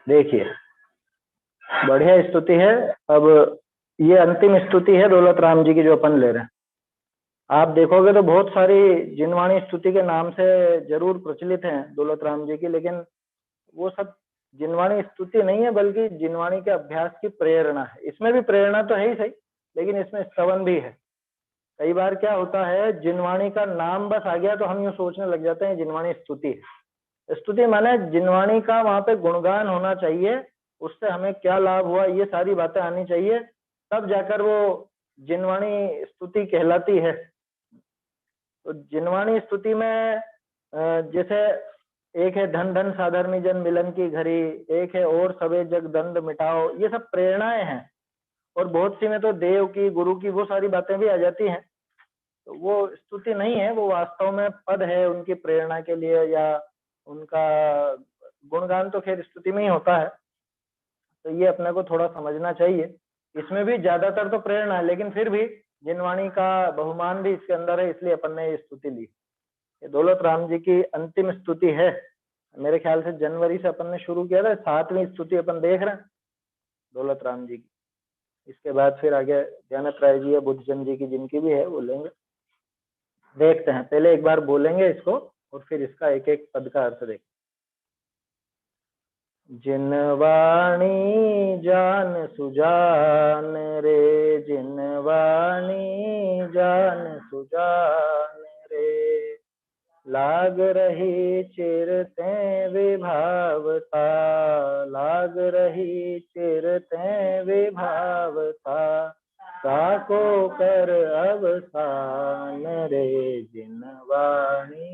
देखिए, बढ़िया स्तुति है। अब ये अंतिम स्तुति है दौलत राम जी की जो अपन ले रहे हैं। आप देखोगे तो बहुत सारी जिनवाणी स्तुति के नाम से जरूर प्रचलित हैं दौलत राम जी की, लेकिन वो सब जिनवाणी स्तुति नहीं है, बल्कि जिनवाणी के अभ्यास की प्रेरणा है। इसमें भी प्रेरणा तो है ही सही, लेकिन इसमें स्तवन भी है। कई बार क्या होता है, जिनवाणी का नाम बस आ गया तो हम यूं सोचने लग जाते हैं जिनवाणी स्तुति है। स्तुति माने जिनवाणी का वहां पे गुणगान होना चाहिए, उससे हमें क्या लाभ हुआ, ये सारी बातें आनी चाहिए, तब जाकर वो जिनवाणी स्तुति कहलाती है। तो जिनवाणी स्तुति में जैसे एक है धन धन साधर्मी जन मिलन की घड़ी, एक है और सबे जग दंड मिटाओ, ये सब प्रेरणाएं हैं। और बहुत सी में तो देव की, गुरु की, वो सारी बातें भी आ जाती हैं। तो वो स्तुति नहीं है, वो वास्तव में पद है उनकी प्रेरणा के लिए, या उनका गुणगान तो खैर स्तुति में ही होता है। तो ये अपने को थोड़ा समझना चाहिए। इसमें भी ज्यादातर तो प्रेरणा है, लेकिन फिर भी जिनवाणी का बहुमान भी इसके अंदर है, इसलिए अपन ने ये स्तुति ली। ये दौलत राम जी की अंतिम स्तुति है। मेरे ख्याल से जनवरी से अपन ने शुरू किया था, 7वीं स्तुति अपन देख रहे हैं दौलत राम जी की। इसके बाद फिर आगे ध्यानत राय जी या बुद्धजन जी की जिनकी भी है वो लेंगे। देखते हैं, पहले एक बार बोलेंगे इसको और फिर इसका एक एक पद का अर्थ देखें। जिनवाणी जान सुजान रे, जिनवाणी जान सुजान रे, लाग रही चिरते विभावता, लाग रही चिरते विभावता, साको कर अवसान रे, जिनवाणी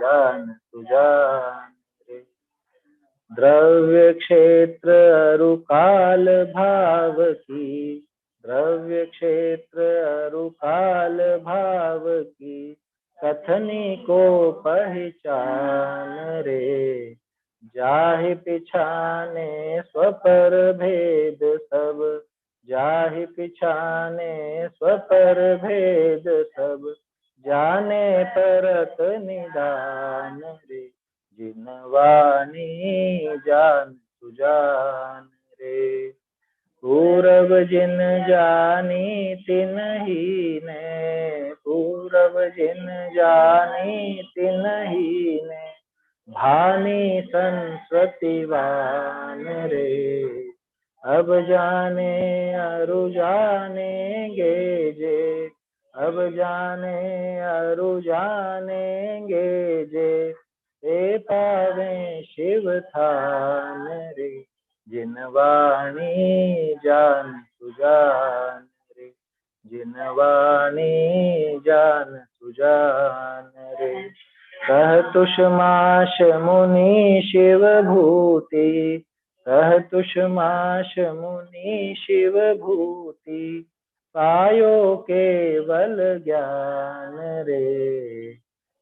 जान सुजान रे। द्रव्य क्षेत्र अरुकाल भाव की, द्रव्य क्षेत्र अरुकाल भाव की, कथनी को पहचान रे, जाहि पिछाने स्वपर भेद सब, जाहि पिछाने स्वपर भेद सब, जाने परत निदान रे, जिनवाणी जान सुजान रे। पूरब जिन जानी तिन ही ने, पूरब जिन जानी तिन ही ने, भानी संस्कृतिवान रे, अब जाने अरु जानेंगे जे, अब जाने अरु जानेंगे जे, ते पावे शिव थान रे, जिनवाणी जान सुजान रे, जिनवाणी जान सुजान रे। कह तुषमाश मुनि शिव भूति, कह तुषमाश मुनि शिव भूति, पायो केवल ज्ञान रे,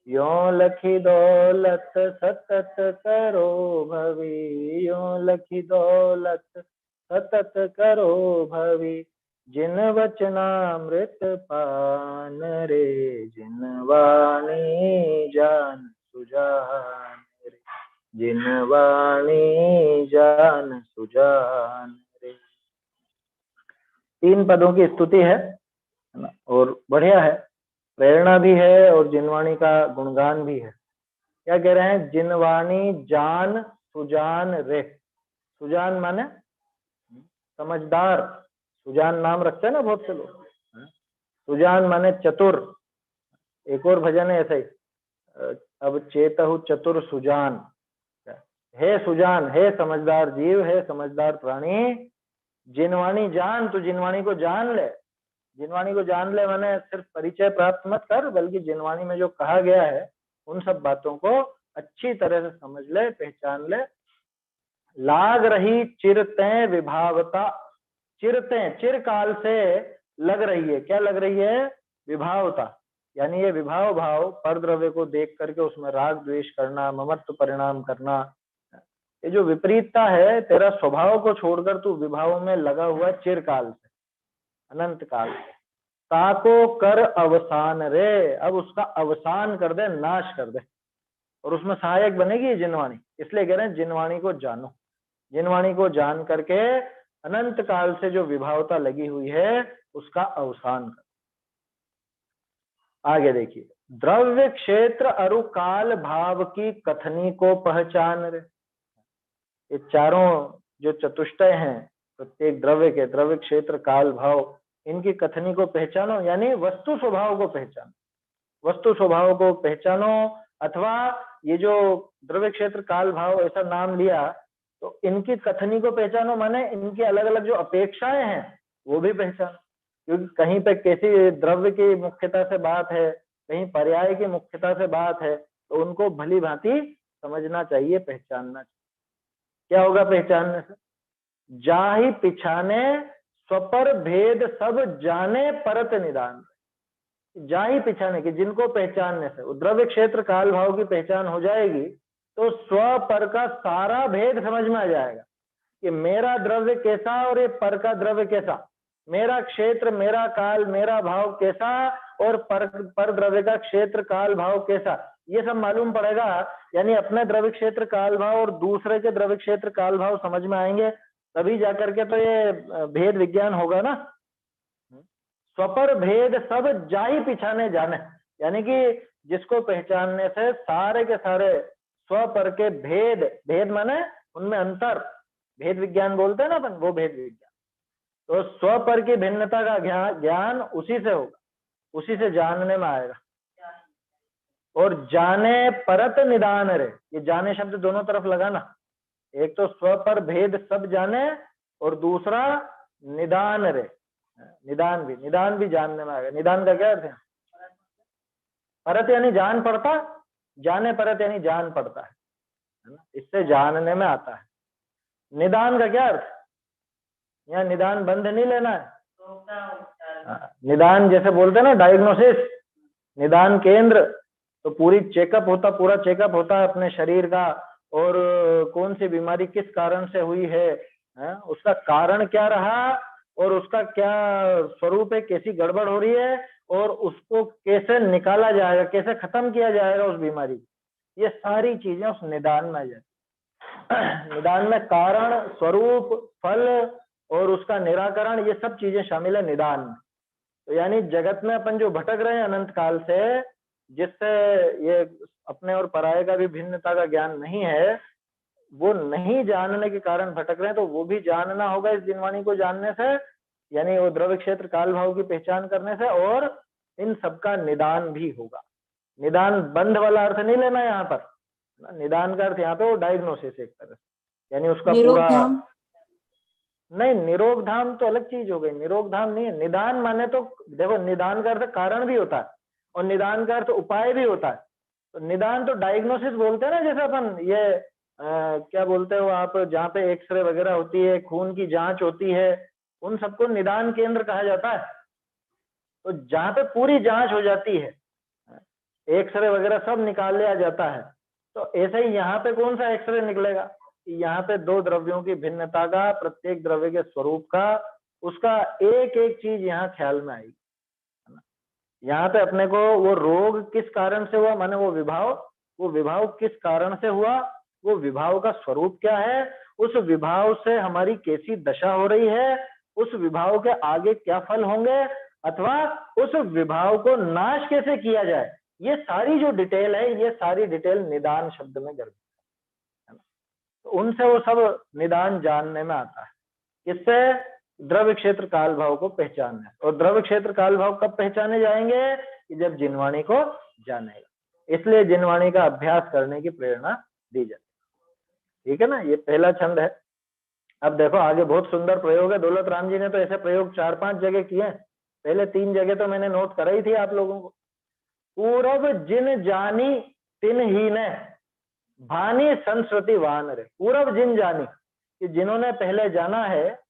यों लखी दौलत सतत करो भवी, यों लखी दौलत सतत करो भवी, जिन वचनामृत पान रे, जिनवाणी जान सुजान रे, जिनवाणी जान सुजान रे। 3 पदों की स्तुति है ना, और बढ़िया है, प्रेरणा भी है और जिनवाणी का गुणगान भी है। क्या कह रहे हैं, जिनवाणी जान सुजान रे। सुजान माने समझदार, सुजान नाम रखते हैं ना बहुत से लोग। सुजान माने चतुर। एक और भजन है ऐसा ही, अब चेतहु चतुर सुजान, हे सुजान, हे समझदार जीव, हे समझदार प्राणी, जिनवाणी जान, तो जिनवाणी को जान ले। जिनवाणी को जान ले माने सिर्फ परिचय प्राप्त मत कर, बल्कि जिनवाणी में जो कहा गया है उन सब बातों को अच्छी तरह से समझ ले, पहचान ले। लाग रही चिरते विभावता, चिरते चिरकाल से लग रही है, क्या लग रही है, विभावता, यानी ये विभाव भाव पर द्रव्य को देख करके उसमें राग द्वेष करना, ममत्व परिणाम करना, ये जो विपरीतता है, तेरा स्वभाव को छोड़कर तू विभाव में लगा हुआ चिरकाल से, अनंत काल से। ताको कर अवसान रे, अब उसका अवसान कर दे, नाश कर दे, और उसमें सहायक बनेगी जिनवाणी। इसलिए कह रहे हैं जिनवाणी को जानो। जिनवाणी को जान करके अनंत काल से जो विभावता लगी हुई है उसका अवसान कर। आगे देखिए, द्रव्य क्षेत्र अरु काल भाव की कथनी को पहचान रे। ये चारों जो चतुष्टय हैं प्रत्येक द्रव्य के, द्रव्य क्षेत्र काल भाव, इनकी कथनी को पहचानो, यानी वस्तु स्वभाव को पहचानो, वस्तु स्वभाव को पहचानो। अथवा ये जो द्रव्य क्षेत्र काल भाव ऐसा नाम लिया, तो इनकी कथनी को पहचानो माने इनकी अलग अलग जो अपेक्षाएं हैं वो भी पहचानो, क्योंकि कहीं पे कैसी द्रव्य की मुख्यता से बात है, कहीं पर्याय की मुख्यता से बात है, तो उनको भली भांति समझना चाहिए, पहचानना चाहिए। क्या होगा पहचानने से? जाहि पिछाने स्वपर भेद सब जाने परत निदान। जाहि पिछाने की, जिनको पहचानने से द्रव्य क्षेत्र काल भाव की पहचान हो जाएगी तो स्व पर का सारा भेद समझ में आ जाएगा कि मेरा द्रव्य कैसा और ये पर का द्रव्य कैसा, मेरा क्षेत्र मेरा काल मेरा भाव कैसा और पर द्रव्य का क्षेत्र काल भाव कैसा, ये सब मालूम पड़ेगा। यानी अपने द्रव्य क्षेत्र काल भाव और दूसरे के द्रव्य क्षेत्र काल भाव समझ में आएंगे, तभी जाकर के तो ये भेद विज्ञान होगा ना। स्वपर भेद सब जाहि पिछाने जाने, यानी कि जिसको पहचानने से सारे के सारे स्व पर के भेद, भेद माने उनमें अंतर, भेद विज्ञान बोलते हैं ना अपन, वो भेद विज्ञान। तो स्व पर की भिन्नता का ज्ञान उसी से होगा, उसी से जानने में आएगा। और जाने परत निदान रे, ये जाने शब्द दोनों तरफ लगाना, एक तो स्व पर भेद सब जाने और दूसरा निदान रे, निदान भी जानने में आएगा। निदान का क्या अर्थ है? परत यानी जान पड़ता, जाने परत यानी जान पड़ता है ना, इससे जानने में आता है। निदान का क्या अर्थ? यहाँ निदान बंद नहीं लेना है, निदान जैसे बोलते हैं ना डायग्नोसिस, निदान केंद्र, तो पूरी चेकअप होता, पूरा चेकअप होता है अपने शरीर का, और कौन सी बीमारी किस कारण से हुई है, उसका कारण क्या रहा और उसका क्या स्वरूप है, कैसी गड़बड़ हो रही है और उसको कैसे निकाला जाएगा, कैसे खत्म किया जाएगा उस बीमारी, ये सारी चीजें उस निदान में आ जाती। निदान में कारण, स्वरूप, फल और उसका निराकरण, ये सब चीजें शामिल है निदान में। तो यानी जगत में अपन जो भटक रहे हैं अनंत काल से, जिससे ये अपने और पराये का भी भिन्नता का ज्ञान नहीं है, वो नहीं जानने के कारण भटक रहे हैं, तो वो भी जानना होगा इस जिनवाणी को जानने से, यानी वो द्रव्य क्षेत्र काल भाव की पहचान करने से, और इन सबका निदान भी होगा। निदान बंध वाला अर्थ नहीं लेना यहाँ पर, निदान का अर्थ यहाँ पे वो डायग्नोसिस एक तरह से, यानी उसका पूरा नहीं। निरोग धाम तो अलग चीज हो गई, निरोग धाम नहीं है। निदान माने तो देखो, निदान का अर्थ कारण भी होता है और निदान का अर्थ उपाय भी होता है। तो निदान तो डायग्नोसिस बोलते हैं ना, जैसे अपन ये क्या बोलते हो आप, जहाँ पे एक्सरे वगैरह होती है, खून की जांच होती है, उन सबको निदान केंद्र कहा जाता है। तो जहाँ पे पूरी जांच हो जाती है, एक्सरे वगैरह सब निकाल लिया जाता है, तो ऐसे ही यहाँ पे कौन सा एक्सरे निकलेगा? यहाँ पे दो द्रव्यों की भिन्नता का, प्रत्येक द्रव्य के स्वरूप का, उसका एक एक चीज यहाँ ख्याल में आएगी। यहाँ पे अपने को वो रोग किस कारण से हुआ, माने वो विभाव किस कारण से हुआ, वो विभाव का स्वरूप क्या है, उस विभाव से हमारी कैसी दशा हो रही है, उस विभाव के आगे क्या फल होंगे, अथवा उस विभाव को नाश कैसे किया जाए, ये सारी जो डिटेल है, ये सारी डिटेल निदान शब्द में गर्भित है। तो उनसे वो सब निदान जानने में आता है। किससे? द्रव्य क्षेत्र काल भाव को पहचानना है। और द्रव्य क्षेत्र काल भाव कब पहचाने जाएंगे? कि जब जिनवाणी को जानेगा। इसलिए जिनवाणी का अभ्यास करने की प्रेरणा दी जाती है। ठीक है ना, ये पहला छंद है। अब देखो आगे बहुत सुंदर प्रयोग है। दौलत राम जी ने तो ऐसे प्रयोग 4-5 जगह किए। पहले 3 जगह तो मैंने नोट कराई थी आप लोगों को। पूरब जिन जानी तिन ही ने भानी संस्कृति वान रे। पूरब जिन जानी, कि जिन्होंने पहले जाना है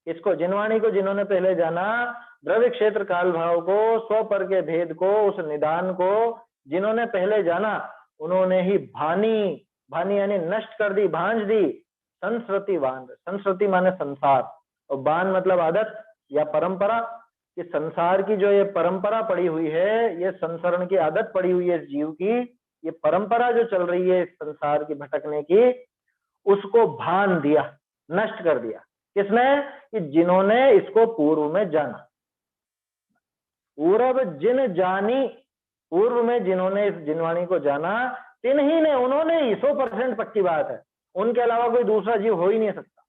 इसको, जिनवाणी को जिन्होंने पहले जाना, द्रव्य क्षेत्र काल भाव को, स्व पर के भेद को, उस निदान को जिन्होंने पहले जाना, उन्होंने ही भानी यानी नष्ट कर दी, भांज दी, संस्कृति वान। संस्कृति माने संसार, और बान मतलब आदत या परंपरा, कि संसार की जो ये परंपरा पड़ी हुई है, ये संसरण की आदत पड़ी हुई है इस जीव की, ये परंपरा जो चल रही है इस संसार की भटकने की, उसको भान दिया, नष्ट कर दिया। किसने? कि जिन्होंने इसको पूर्व में जाना। पूर्व जिन जानी, पूर्व में जिन्होंने इस जिनवाणी को जाना, तिन्ही ने, उन्होंने ही, 100% पक्की बात है, उनके अलावा कोई दूसरा जीव हो ही नहीं सकता।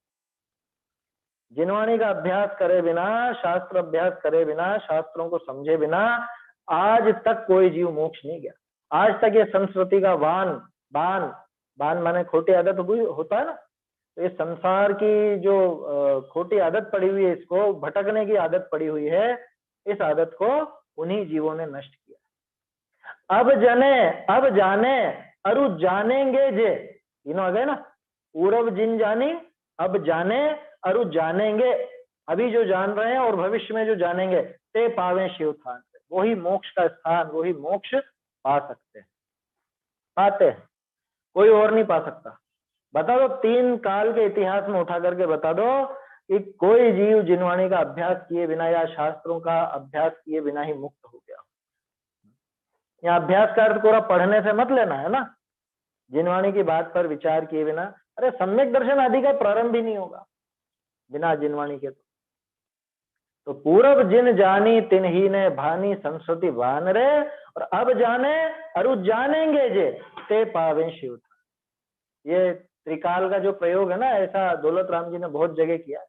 जिनवाणी का अभ्यास करे बिना, शास्त्र अभ्यास करे बिना, शास्त्रों को समझे बिना आज तक कोई जीव मोक्ष नहीं गया। आज तक ये संस्कृति का बान माने खोटी आदत होता है ना, तो ये संसार की जो खोटी आदत पड़ी हुई है, इसको भटकने की आदत पड़ी हुई है, इस आदत को उन्हीं जीवों ने नष्ट किया। अब जाने अरु जानेंगे जे, तीनों आ गए ना, पूर्व जिन जानी, अब जाने अरु जानेंगे, अभी जो जान रहे हैं और भविष्य में जो जानेंगे, ते पावे शिव स्थान, वही मोक्ष का स्थान, वही मोक्ष पा सकते हैं, पाते हैं, कोई और नहीं पा सकता। बता दो, 3 काल के इतिहास में उठा करके बता दो कि कोई जीव जिनवाणी का अभ्यास किए बिना या शास्त्रों का अभ्यास किए बिना ही मुक्त हो गया। यहाँ अभ्यास का अर्थ पूरा पढ़ने से मत लेना है ना, जिनवाणी की बात पर विचार किए बिना, अरे सम्यक दर्शन आदि का प्रारंभ ही नहीं होगा बिना जिनवाणी के। तो पूर्व जिन जानी तिन्ही ने भानी संस्कृति वान रे, और अब जाने अरु जानेंगे जे, ते पावे शिव। ये त्रिकाल का जो प्रयोग है ना, ऐसा दौलत राम जी ने बहुत जगह किया।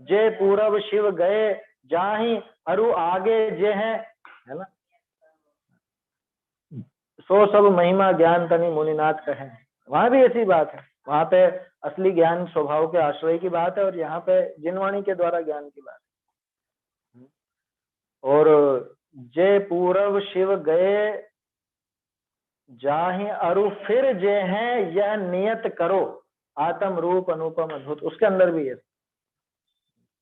जे पूरब शिव गए जाहि अरु आगे जे हैं, है ना, सो सब महिमा ज्ञान तनि मुनिनाथ कहे। वहां भी ऐसी बात है, वहां पे असली ज्ञान स्वभाव के आश्रय की बात है, और यहाँ पे जिनवाणी के द्वारा ज्ञान की बात है। और जे पूरब शिव गए जाहि अरु फिर जे हैं, यह नियत करो आत्म रूप अनुपम अद्भुत, उसके अंदर भी है,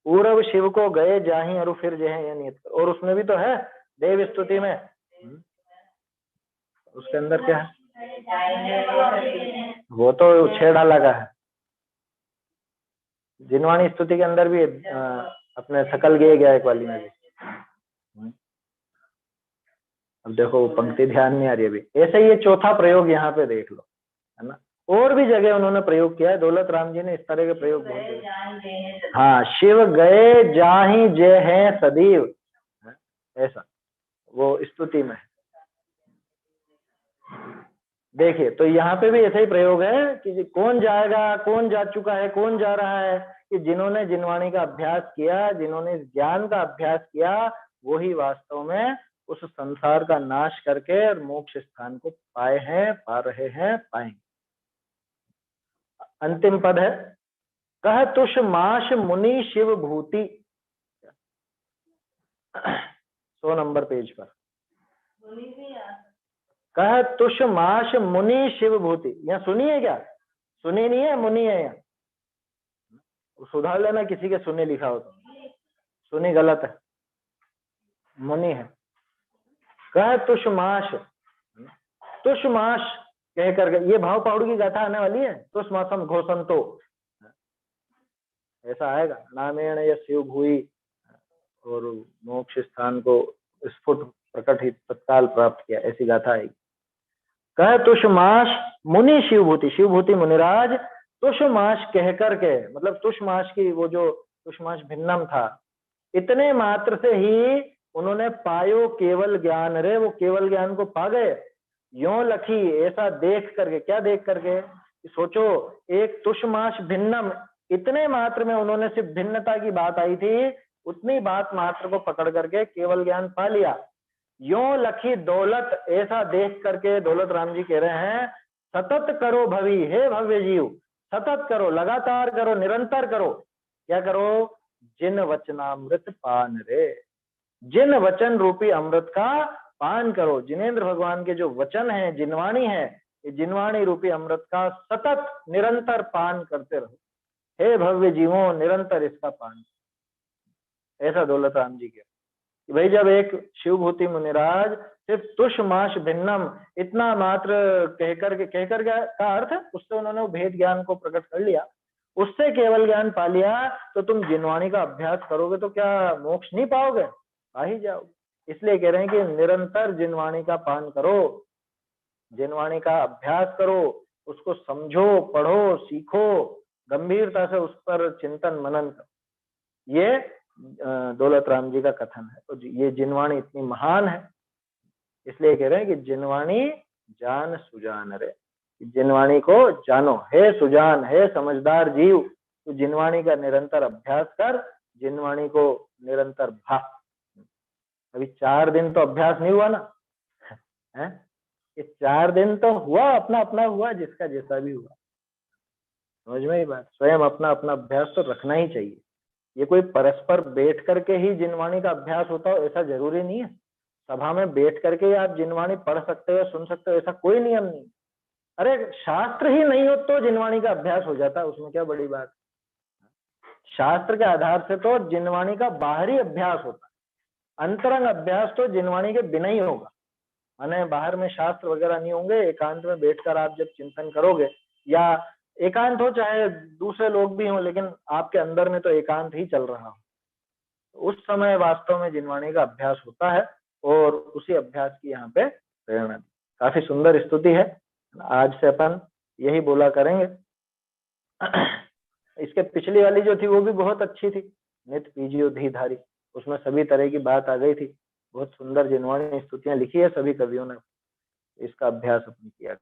पूरब शिव को गए जाहि अरु फिर जे हैं, यह नियत करो। और उसमें भी तो है देव स्तुति में, उसके अंदर क्या है, वो तो 6 डाला का है। जिनवाणी स्तुति के अंदर भी अपने सकल गे गया एक वाली में भी। अब देखो वो पंक्ति ध्यान नहीं आ रही अभी। ऐसे ही ये चौथा प्रयोग यहाँ पे देख लो, है ना, और भी जगह उन्होंने प्रयोग किया है, दौलत राम जी ने इस तरह के प्रयोग बहुत किए। हाँ, शिव गए जाहि जय है सदैव, ऐसा वो स्तुति में। देखिए, तो यहाँ पे भी ऐसा ही प्रयोग है कि कौन जाएगा, कौन जा चुका है, कौन जा रहा है, कि जिन्होंने जिनवाणी का अभ्यास किया, जिन्होंने ज्ञान का अभ्यास किया, वही वास्तव में उस संसार का नाश करके और मोक्ष स्थान को पाए हैं, पा रहे हैं, पाएंगे। अंतिम पद है, कह तुष माश मुनि शिव भूति, 100 नंबर पेज पर, कह तुष माश मुनि शिव भूति। यहाँ सुनी है क्या? सुनी नहीं है, मुनि है यहाँ, सुधार लेना किसी के सुनी लिखा हो तो, सुनी गलत है, मुनि है। कह तुष माश, तुष माश कह करके, ये भाव पहाड़ की गाथा आने वाली है, तुष मासम घोषंतो, ऐसा आएगा, नामेण या शिव भूई, और मोक्ष स्थान को स्फुट प्रकट ही तत्काल प्राप्त किया, ऐसी गाथा आएगी। कह तुषमाश मुनि शिवभूति, शिवभूति मुनिराज तुषमाश कह करके, मतलब तुषमाश की वो जो तुषमाश भिन्नम था, इतने मात्र से ही उन्होंने पायो केवल ज्ञान रे, वो केवल ज्ञान को पा गए। यो लखी, ऐसा देख करके, क्या देख करके, सोचो एक तुषमाश भिन्नम, इतने मात्र में उन्होंने सिर्फ भिन्नता की बात आई थी, उतनी बात मात्र को पकड़ करके केवल ज्ञान पा लिया। यो लखी दौलत, ऐसा देख करके दौलत राम जी कह रहे हैं, सतत करो भवी, हे भव्य जीव, सतत करो, लगातार करो, निरंतर करो, क्या करो, जिन वचनामृत पान रे, जिन वचन रूपी अमृत का पान करो। जिनेंद्र भगवान के जो वचन है, जिनवाणी है, ये जिनवाणी रूपी अमृत का सतत निरंतर पान करते रहो, हे भव्य जीवों, निरंतर इसका पान। ऐसा दौलत राम जी के भाई, जब एक शिवभूति मुनिराज सिर्फ तुषमाश भिन्नम, इतना मात्र कहकर का अर्थ, उससे उन्होंने भेद ज्ञान को प्रकट कर लिया, उससे केवल ज्ञान पा लिया, तो तुम जिनवाणी का अभ्यास करोगे तो क्या मोक्ष नहीं पाओगे? पा ही जाओगे। इसलिए कह रहे हैं कि निरंतर जिनवाणी का पान करो, जिनवाणी का अभ्यास करो, उसको समझो, पढ़ो, सीखो, गंभीरता से उस पर चिंतन मनन करो। ये दौलत राम जी का कथन है। तो ये जिनवाणी इतनी महान है, इसलिए कह रहे हैं कि जिनवाणी जान सुजान रे, जिनवाणी को जानो। हे सुजान, हे समझदार जीव, तो जिनवाणी का निरंतर अभ्यास कर, जिनवाणी को निरंतर भा। अभी 4 दिन तो अभ्यास नहीं हुआ ना है? ये 4 दिन तो हुआ, अपना अपना हुआ, जिसका जैसा भी हुआ। समझ में ही बात। स्वयं अपना अपना अभ्यास तो रखना ही चाहिए। ये कोई परस्पर बैठ करके ही जिनवाणी का अभ्यास होता हो ऐसा जरूरी नहीं है। सभा में बैठ करके ही आप जिनवाणी पढ़ सकते हो, सुन सकते हो, ऐसा कोई नियम नहीं। अरे शास्त्र ही नहीं हो तो जिनवाणी का अभ्यास हो जाता है, उसमें क्या बड़ी बात। शास्त्र के आधार से तो जिनवाणी का बाहरी अभ्यास होता है, अंतरंग अभ्यास तो जिनवाणी के बिना ही होगा। माने बाहर में शास्त्र वगैरह नहीं होंगे, एकांत में बैठकर आप जब चिंतन करोगे, या एकांत हो चाहे दूसरे लोग भी हों, लेकिन आपके अंदर में तो एकांत ही चल रहा हो, उस समय वास्तव में जिनवाणी का अभ्यास होता है। और उसी अभ्यास की यहाँ पे प्रेरणा। काफी सुंदर स्तुति है, आज से अपन यही बोला करेंगे। इसके पिछली वाली जो थी वो भी बहुत अच्छी थी, नित पीजियो धीधारी, उसमें सभी तरह की बात आ गई थी। बहुत सुंदर जिनवाणी स्तुतियां लिखी है सभी कवियों ने, इसका अभ्यास अपन किया।